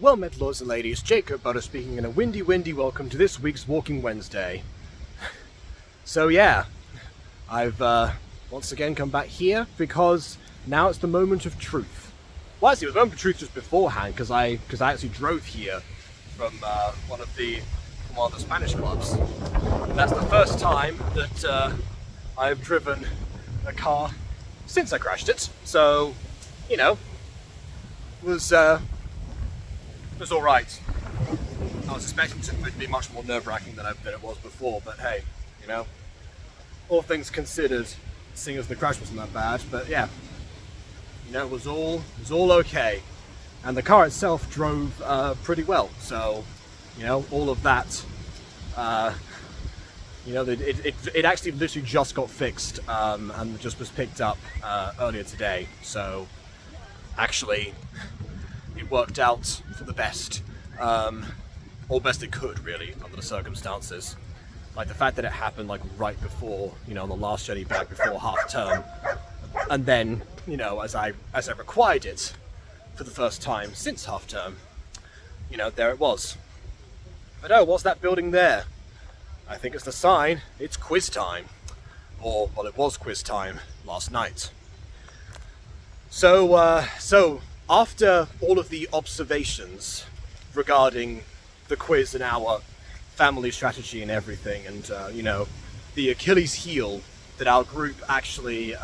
Well met, lords and ladies, Jacob Butter speaking, and a windy welcome to this week's Walking Wednesday. So yeah, I've once again come back here because now it's the moment of truth. Well, actually, it was the moment of truth just beforehand because I actually drove here from one of the Spanish clubs. And that's the first time that I've driven a car since I crashed it. So, you know, it was all right. I was expecting it to be much more nerve-wracking than it was before, but hey, you know, all things considered, seeing as the crash wasn't that bad, but yeah, you know, it was all okay, and the car itself drove pretty well. So, you know, all of that, you know, it actually literally just got fixed and just was picked up earlier today. So, actually, it worked out for the best, or best it could, really, under the circumstances. Like the fact that it happened like right before, you know, on the last journey back before half term, and then, you know, as I required it for the first time since half term, you know, there it was. But oh, what's that building there? I think it's the sign. It's quiz time, or well, it was quiz time last night. So after all of the observations regarding the quiz and our family strategy and everything, and you know, the Achilles heel that our group actually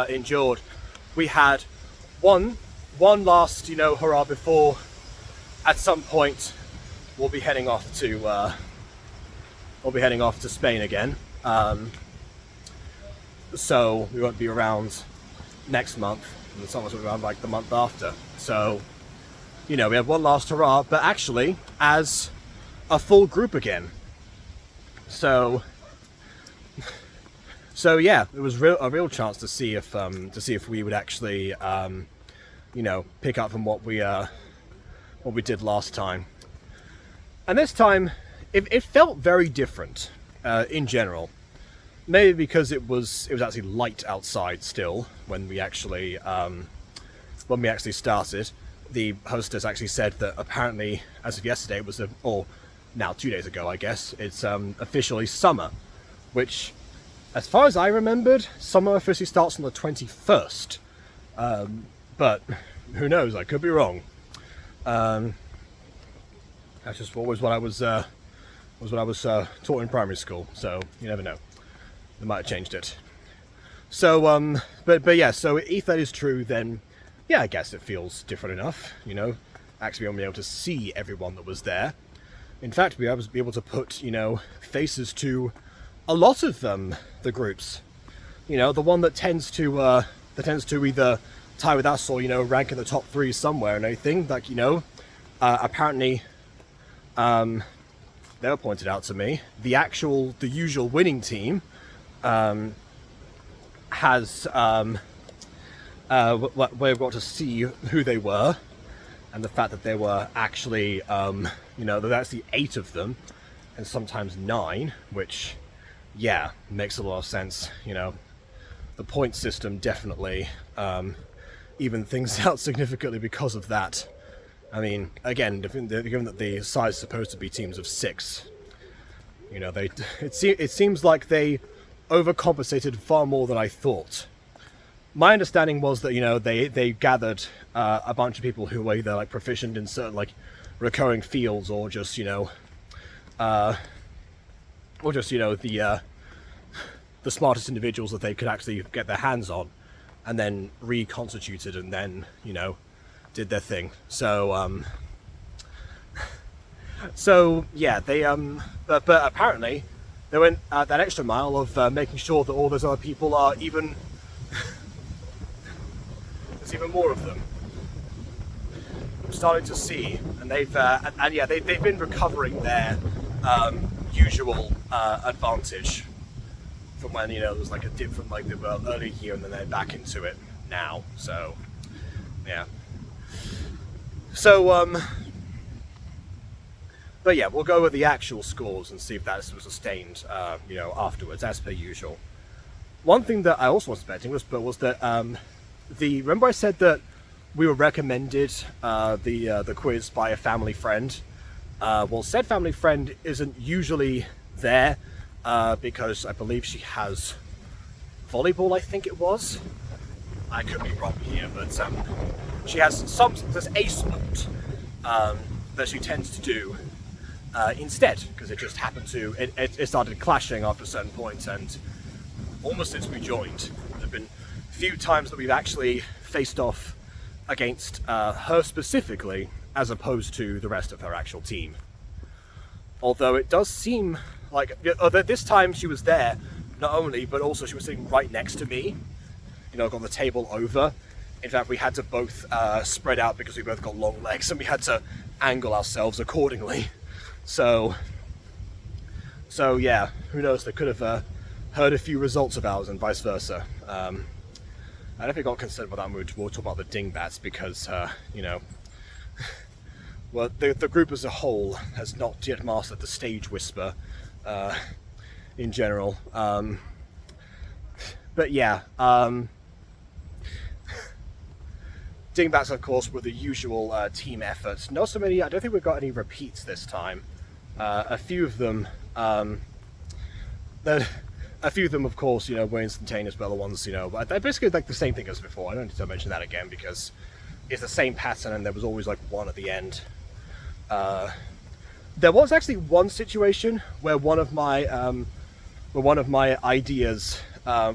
endured, we had one last, you know, hurrah before at some point we'll be heading off to Spain again. So we won't be around next month, and some of us will be around like the month after. So, you know, we have one last hurrah, but actually as a full group again. So yeah, it was a real chance to see if we would actually, you know, pick up from what we did last time. And this time, it felt very different in general. Maybe because it was actually light outside still when we actually started. The hostess actually said that apparently, as of yesterday, it was or now 2 days ago, I guess, it's officially summer, which, as far as I remembered, summer officially starts on the 21st. But who knows? I could be wrong. That's just always what I was taught in primary school. So you never know. They might have changed it. So but yeah. So if that is true, then yeah, I guess it feels different enough. You know, actually being able to see everyone that was there. In fact, we was able to put, you know, faces to a lot of the groups. You know, the one that tends to either tie with us or, you know, rank in the top 3 somewhere and anything. Like, you know, apparently, they were pointed out to me. The usual winning team has we've got to see who they were, and the fact that there were actually, you know, there's actually 8 of them, and sometimes 9, which, yeah, makes a lot of sense. You know, the point system definitely even things out significantly because of that. I mean, again, given that the size is supposed to be teams of 6, you know, it seems like they overcompensated far more than I thought. My understanding was that, you know, they gathered a bunch of people who were either like proficient in certain like recurring fields, or just, you know, the smartest individuals that they could actually get their hands on, and then reconstituted, and then, you know, did their thing. So yeah, they but apparently they went that extra mile of making sure that all those other people are even. There's even more of them. I'm starting to see, and they've been recovering their usual advantage from when, you know, there was like a dip from like the early year, and then they're back into it now. So yeah. So but yeah, we'll go with the actual scores and see if that was sustained, you know, afterwards, as per usual. One thing that I also was expecting was that remember I said that we were recommended the quiz by a family friend. Well, said family friend isn't usually there because I believe she has volleyball, I think it was. I could be wrong here, but she has there's a sport that she tends to do instead, because it just happened to, it started clashing after a certain point, and almost since we joined, there have been a few times that we've actually faced off against her specifically, as opposed to the rest of her actual team. Although it does seem like, although this time she was there, not only, but also she was sitting right next to me, you know, on the table over. In fact, we had to both spread out because we both got long legs, and we had to angle ourselves accordingly. So yeah, who knows, they could have heard a few results of ours and vice versa. I don't think I got concerned about that. We'll talk about the dingbats because, you know, well, the group as a whole has not yet mastered the stage whisper in general. But yeah, dingbats, of course, were the usual team efforts. Not so many, I don't think we've got any repeats this time. A few of them, of course, you know, were instantaneous, but other ones, you know, they're basically like the same thing as before. I don't need to mention that again because it's the same pattern, and there was always like one at the end. There was actually one situation where one of my ideas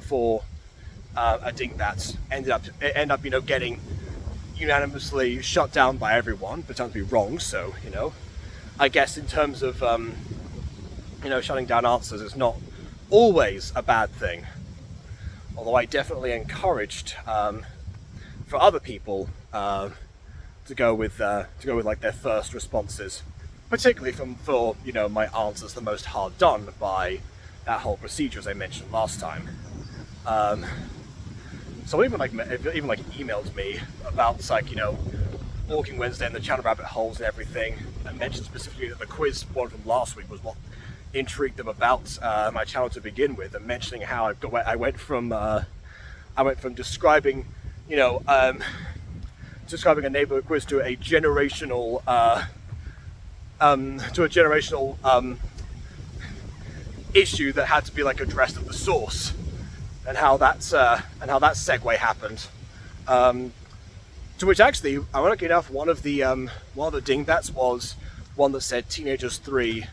for a dingbat ended up, you know, getting unanimously shut down by everyone, but turned to be wrong. So, you know, I guess in terms of, you know, shutting down answers, it's not always a bad thing. Although I definitely encouraged for other people to go with like their first responses, particularly for you know, my answers the most hard done by that whole procedure as I mentioned last time. Someone even emailed me about, like, you know, Walking Wednesday and the channel rabbit holes and everything, and mentioned specifically that the quiz one from last week was what intrigued them about my channel to begin with, and mentioning how I went from describing, you know, describing a neighborhood quiz to a generational issue that had to be like addressed at the source, and how that segue happened. To which actually, ironically enough, one of the dingbats was one that said Teenagers 3,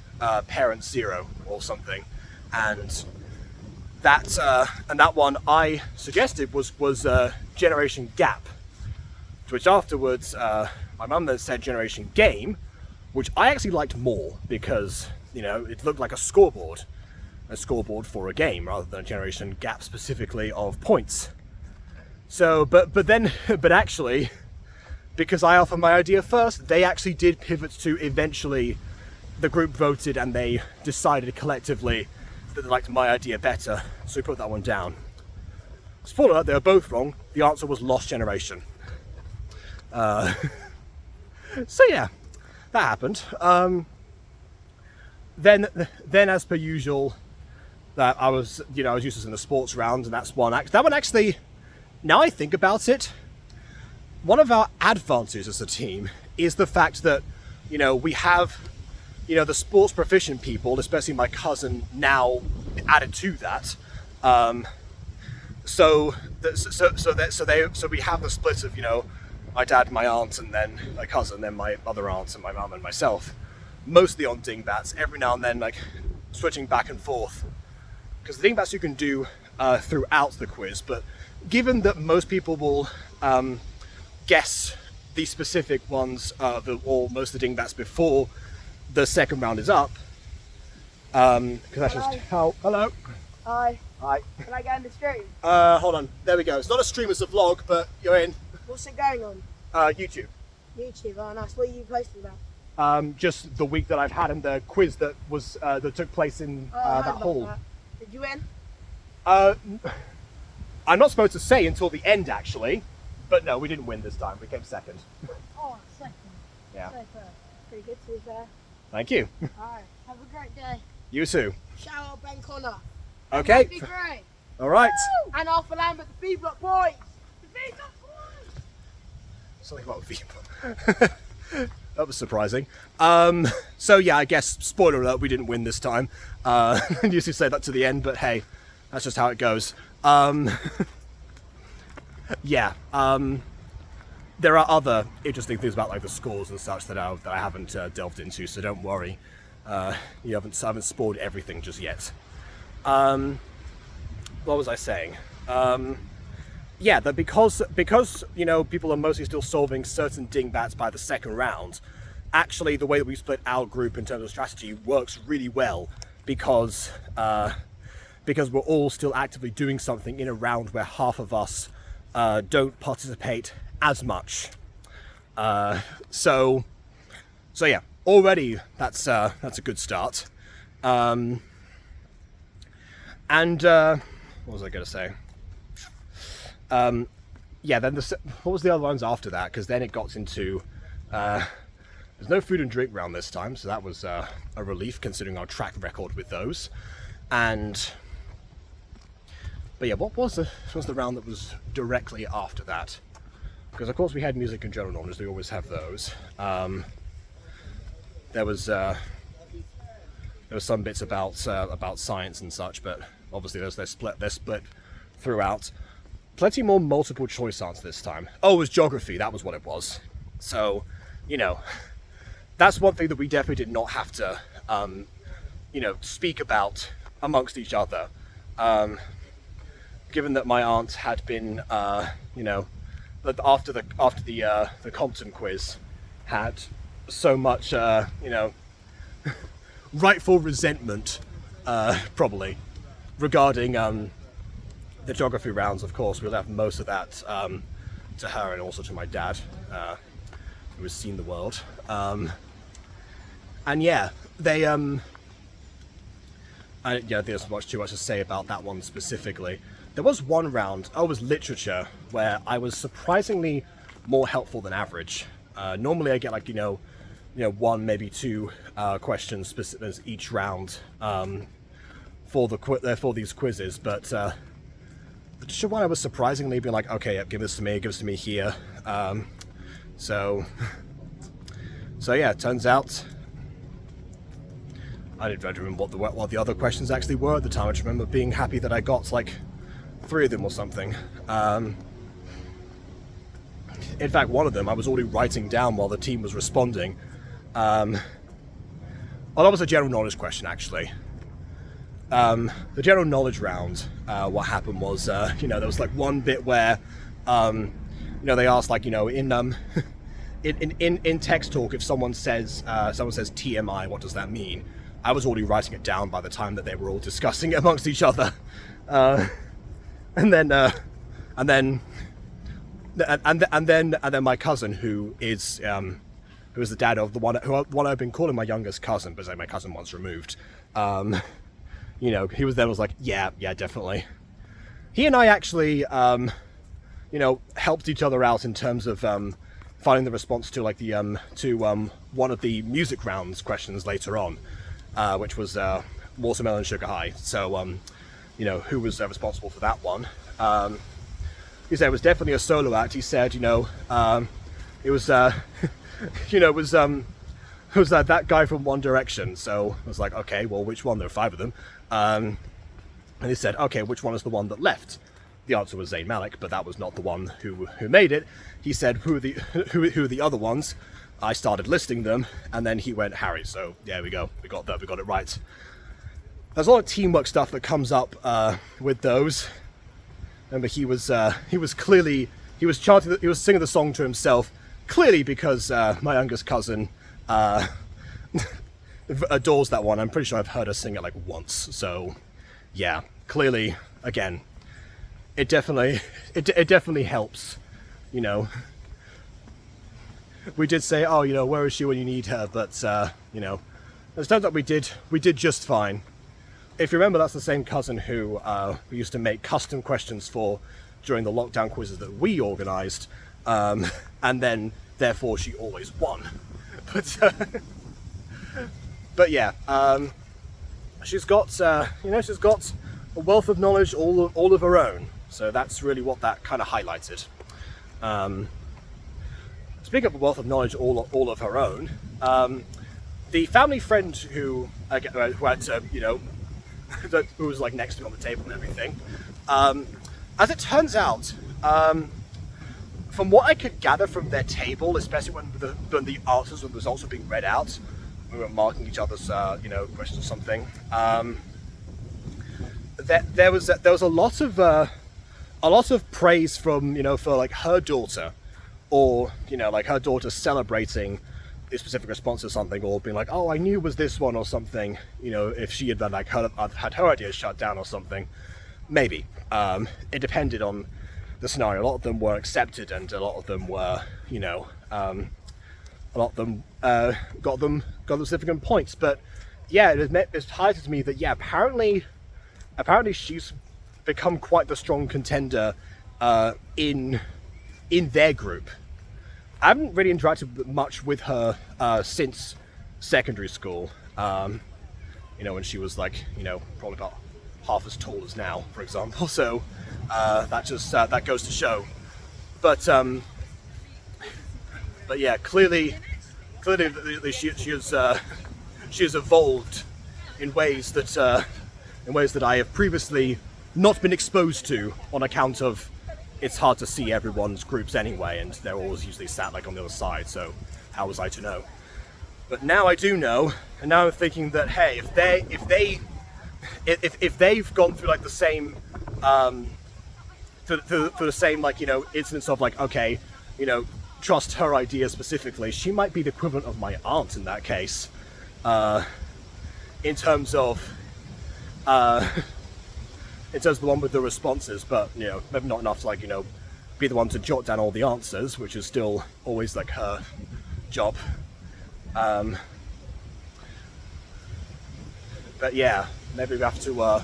Parents 0 or something, and that one I suggested was Generation Gap. To which afterwards, my mum then said Generation Game, which I actually liked more because, you know, it looked like a scoreboard for a game rather than a generation gap specifically of points. So, but actually, because I offered my idea first, they actually did pivot to eventually. The group voted and they decided collectively that they liked my idea better, so we put that one down. Spoiler alert, they were both wrong. The answer was Lost Generation. So yeah, that happened. Then as per usual, that I was useless in the sports round, and that one actually, now I think about it, one of our advantages as a team is the fact that, you know, we have, you know, the sports proficient people, especially my cousin, now added to that. So we have the split of, you know, my dad, my aunt, and then my cousin, then my other aunts and my mum and myself, mostly on dingbats. Every now and then, like, switching back and forth, because the dingbats you can do throughout the quiz. But given that most people will guess the specific ones, or most of the dingbats before the second round is up, because that's just how. Hello. Hi. Hi. Can I get in the stream? Hold on. There we go. It's not a stream, it's a vlog, but you're in. What's it going on? YouTube. YouTube. Oh, nice. What are you posting about? Just the week that I've had and the quiz that was that took place in that hall. Did you win? I'm not supposed to say until the end, actually, but no, we didn't win this time. We came second. Oh, second. Yeah. So fair. Pretty good, to be fair. Thank you. Alright. Have a great day. You too. Shout out Ben Connor. Okay. Be great. All right. Woo! And Arthur Lambert, the B Block boys. The B Block boys. Something about Viva. That was surprising. So yeah, I guess, spoiler alert, we didn't win this time. I usually say that to the end, but hey, that's just how it goes. Yeah, there are other interesting things about like the scores and such that I haven't delved into, so don't worry. You haven't spoiled everything just yet. What was I saying? Yeah, that because you know, people are mostly still solving certain dingbats by the second round, actually the way that we split our group in terms of strategy works really well, because we're all still actively doing something in a round where half of us don't participate as much. So yeah, already that's a good start. And what was I going to say? Yeah, then what was the other ones after that? Because then it got into there's no food and drink round this time, so that was a relief considering our track record with those. But yeah, what was the round that was directly after that? Because of course we had music and general knowledge. We always have those. There was some bits about science and such, but obviously they're split throughout. Plenty more multiple choice answers this time. Oh, it was geography. That was what it was. So, you know, that's one thing that we definitely did not have to, you know, speak about amongst each other. Given that my aunt had been, you know, after the Compton quiz, had so much, you know, rightful resentment, probably, regarding the geography rounds. Of course, we left most of that to her and also to my dad, who has seen the world. And yeah, they yeah, there's much too much to say about that one specifically. There was one round, it was literature, where I was surprisingly more helpful than average. Normally I get like, you know, one, maybe two questions specific each round for these quizzes, but the literature one I was surprisingly being like, okay, yep, give this to me here. So yeah, it turns out I didn't remember what the other questions actually were at the time. I just remember being happy that I got like 3 of them or something. In fact, one of them I was already writing down while the team was responding. Well, that was a general knowledge question, actually. The general knowledge round, what happened was, you know, there was like one bit where, you know, they asked, like, you know, in text talk, if someone says TMI, what does that mean? I was already writing it down by the time that they were all discussing it amongst each other. And then my cousin, who is the dad of the one I've been calling my youngest cousin, but my cousin once removed. You know, he was there, was like, yeah, definitely. He and I actually, you know, helped each other out in terms of finding the response to like the one of the music rounds questions later on, which was Watermelon Sugar High. So, you know, who was responsible for that one? He said it was definitely a solo act. He said, you know, it was, you know, it was that guy from One Direction. So I was like, okay, well, which one? There are 5 of them. And he said, okay, which one is the one that left? The answer was Zayn Malik, but that was not the one who made it. He said, who are the other ones? I started listing them, and then he went Harry. So there we go. We got it right. There's a lot of teamwork stuff that comes up with those. Remember, he was clearly, he was singing the song to himself, clearly because my youngest cousin adores that one. I'm pretty sure I've heard her sing it like once. So yeah, clearly, again, it definitely helps, you know. We did say, oh, you know, where is she when you need her? But you know, it turns out we did just fine. If you remember, that's the same cousin who we used to make custom questions for during the lockdown quizzes that we organised, and then therefore she always won. But yeah, she's got you know, she's got a wealth of knowledge all of her own. So that's really what that kind of highlighted. speaking of a wealth of knowledge all of her own, the family friend who had to, who was like next to me on the table and everything, as it turns out, from what I could gather from their table, especially when the answers and results were being read out, we were marking each other's questions or something. There was a lot of praise from for like her daughter, or like her daughter celebrating a specific response to something, or being like, oh, I knew it was this one or something. If she had like had her ideas shut down or something, maybe. It depended on the scenario. A lot of them were accepted, and a lot of them were got them significant points. But yeah, it's highlighted to me that apparently she's become quite the strong contender in their group. I haven't really interacted much with her since secondary school. When she was like probably about half as tall as now, for example. So that goes to show. But yeah, clearly she has evolved in ways that I have previously not been exposed to, on account of it's hard to see everyone's groups anyway, and they're always usually sat like on the other side, so how was I to know? But now I do know, and now I'm thinking that, hey, if they've gone through like the same for the same instance of like, okay, trust her idea specifically, she might be the equivalent of my aunt in that case, in terms of the one with the responses, but maybe not enough to be the one to jot down all the answers, which is still always like her job. But yeah, maybe we have to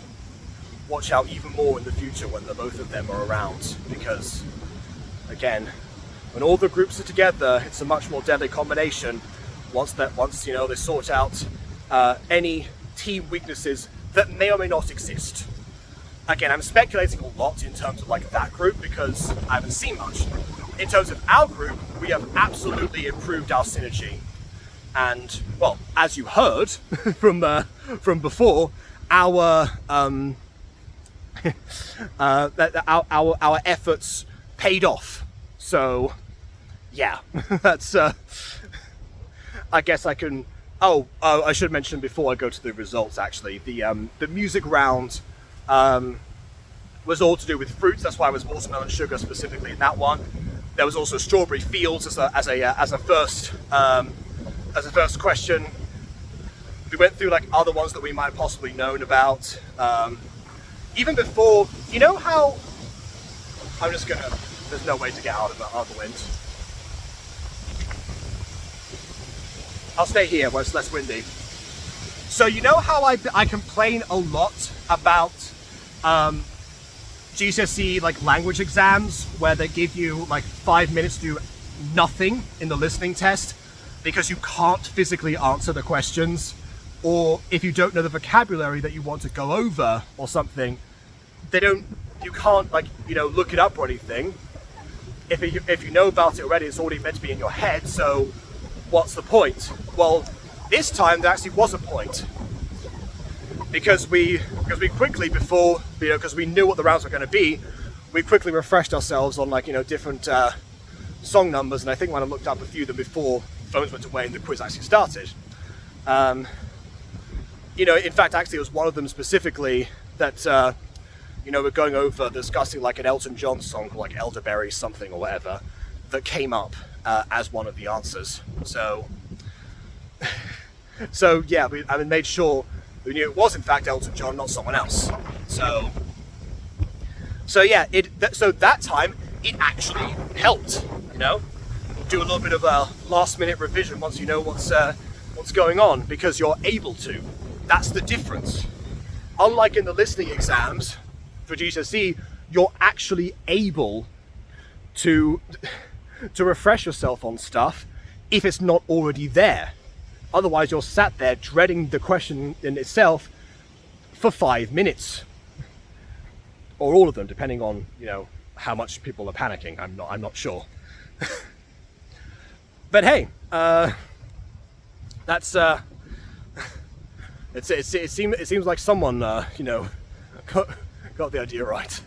watch out even more in the future when the both of them are around, because again, when all the groups are together, it's a much more deadly combination. Once they sort out any team weaknesses that may or may not exist. Again, I'm speculating a lot in terms of like that group because I haven't seen much. In terms of our group, we have absolutely improved our synergy. And well, as you heard from before, our our efforts paid off. So yeah, that's I guess I can. I should mention before I go to the results. Actually, the music round was all to do with fruits. That's why it was watermelon sugar specifically in that one. There was also strawberry fields as a first question. We went through like other ones that we might have possibly known about. Even before, how there's no way to get out of the wind. I'll stay here where it's less windy. So how I complain a lot about GCSE like language exams where they give you like 5 minutes to do nothing in the listening test because you can't physically answer the questions, or if you don't know the vocabulary that you want to go over or something, you can't look it up or anything. If you know about it already, it's already meant to be in your head, so what's the point? Well, this time there actually was a point. Because we quickly because we knew what the rounds were going to be, we quickly refreshed ourselves on different song numbers, and I think when I looked up a few of them before phones went away and the quiz actually started. In fact, actually it was one of them specifically that we're going over discussing like an Elton John song called like Elderberry something or whatever that came up as one of the answers. So yeah, I made sure we knew it was in fact Elton John, not someone else. So yeah, so that time it actually helped. Do a little bit of a last minute revision once you know what's going on, because you're able to. That's the difference. Unlike in the listening exams for GCSE, you're actually able to refresh yourself on stuff if it's not already there. Otherwise, you're sat there dreading the question in itself for 5 minutes, or all of them, depending on how much people are panicking. I'm not sure. But hey, that's it seems like someone you know got the idea right.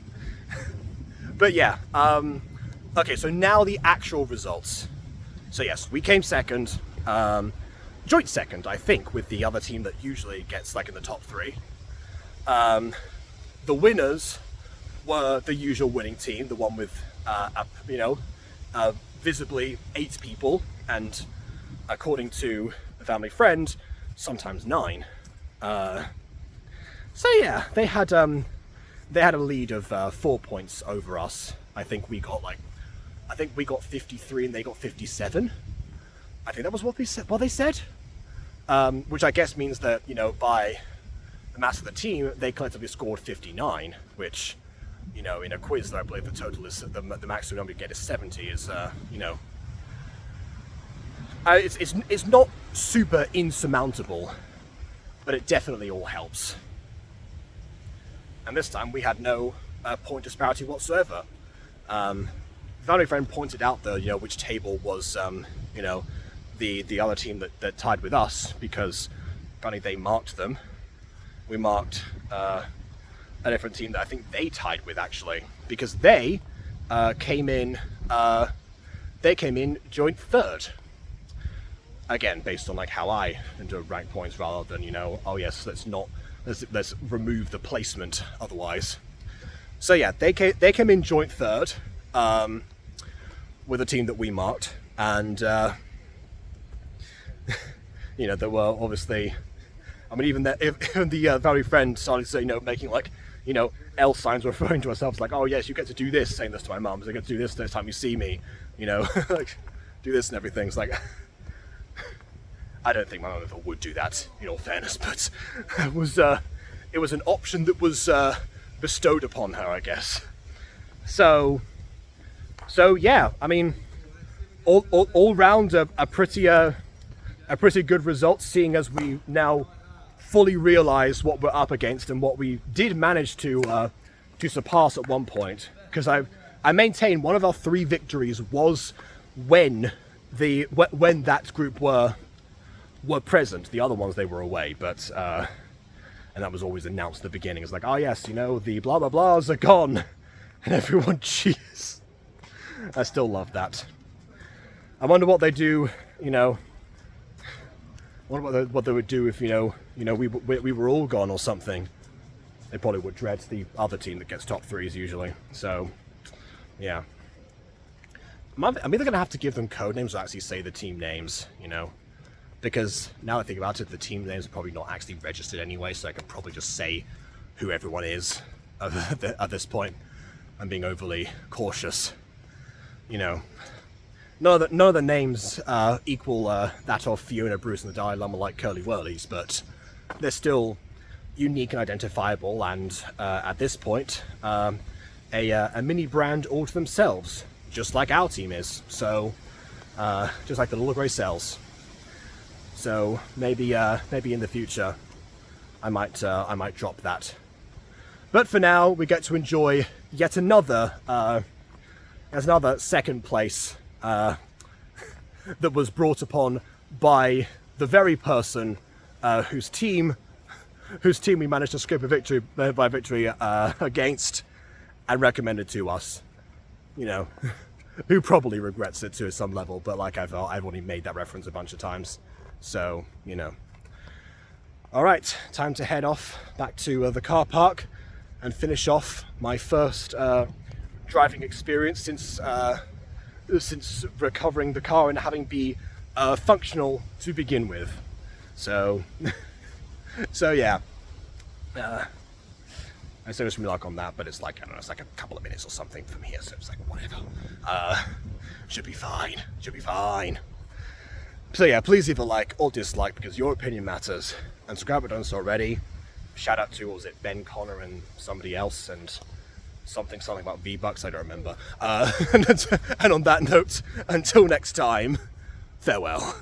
But yeah, okay, so now the actual results. So yes, we came second, joint second, I think, with the other team that usually gets like in the top 3. The winners were the usual winning team, the one with you know, visibly 8 people, and according to the family friend, sometimes 9. So yeah, they had a lead of 4 points over us. I think we got 53 and they got 57. I think that was what they said. Which I guess means that, you know, by the mass of the team, they collectively scored 59, which, you know, in a quiz that I believe the total is the maximum number you get is 70. Is you know, it's not super insurmountable, but it definitely all helps. And this time we had no point disparity whatsoever. Family friend pointed out though, you know, which table was you know, the other team that tied with us, because apparently they marked them. We marked a different team that I think they tied with, actually, because they came in joint 3rd. Again, based on like how I do rank points, rather than, you know, oh yes, let's remove the placement otherwise. So yeah, they came in joint 3rd with a team that we marked, and you know, there were obviously, I mean, even the family friend started saying, you know, making like, you know, L signs referring to ourselves, like, oh yes, you get to do this, saying this to my mum, so I get to do this next time you see me, you know, like, do this and everything. It's like, I don't think my mum ever would do that, in all fairness, but it was an option that was bestowed upon her, I guess. So yeah, I mean, all round a pretty good result, seeing as we now fully realise what we're up against and what we did manage to surpass at one point. Because I maintain one of our 3 victories was when that group were present. The other ones, they were away, but and that was always announced at the beginning. It's like, oh yes, you know, the blah blah blahs are gone, and everyone cheers. I still love that. I wonder what they do, you know. I wonder what they would do if, you know, we were all gone or something. They probably would dread the other team that gets top 3s usually. So, yeah. I'm either going to have to give them code names or actually say the team names, you know. Because now I think about it, the team names are probably not actually registered anyway, so I can probably just say who everyone is at this point. I'm being overly cautious, you know. None of the names equal that of Fiona, Bruce, and the Dalai Lama like Curly Whirlies, but they're still unique and identifiable, and at this point, a mini brand all to themselves, just like our team is. So, just like the Little Grey Cells. So maybe in the future, I might drop that. But for now, we get to enjoy yet another second place that was brought upon by the very person whose team we managed to scoop a victory against and recommended to us. You know, who probably regrets it to some level, but like I've already made that reference a bunch of times. So, you know. Alright, time to head off back to the car park and finish off my first driving experience since recovering the car and having be functional to begin with. So, yeah. I say wish me luck on that, but it's like, I don't know, it's like a couple of minutes or something from here, so it's like, whatever. Should be fine. So yeah, please either like or dislike, because your opinion matters. And subscribe if you haven't done so already. Shout out to, what was it, Ben Connor and somebody else, and something about V-Bucks, I don't remember. And on that note, until next time, farewell.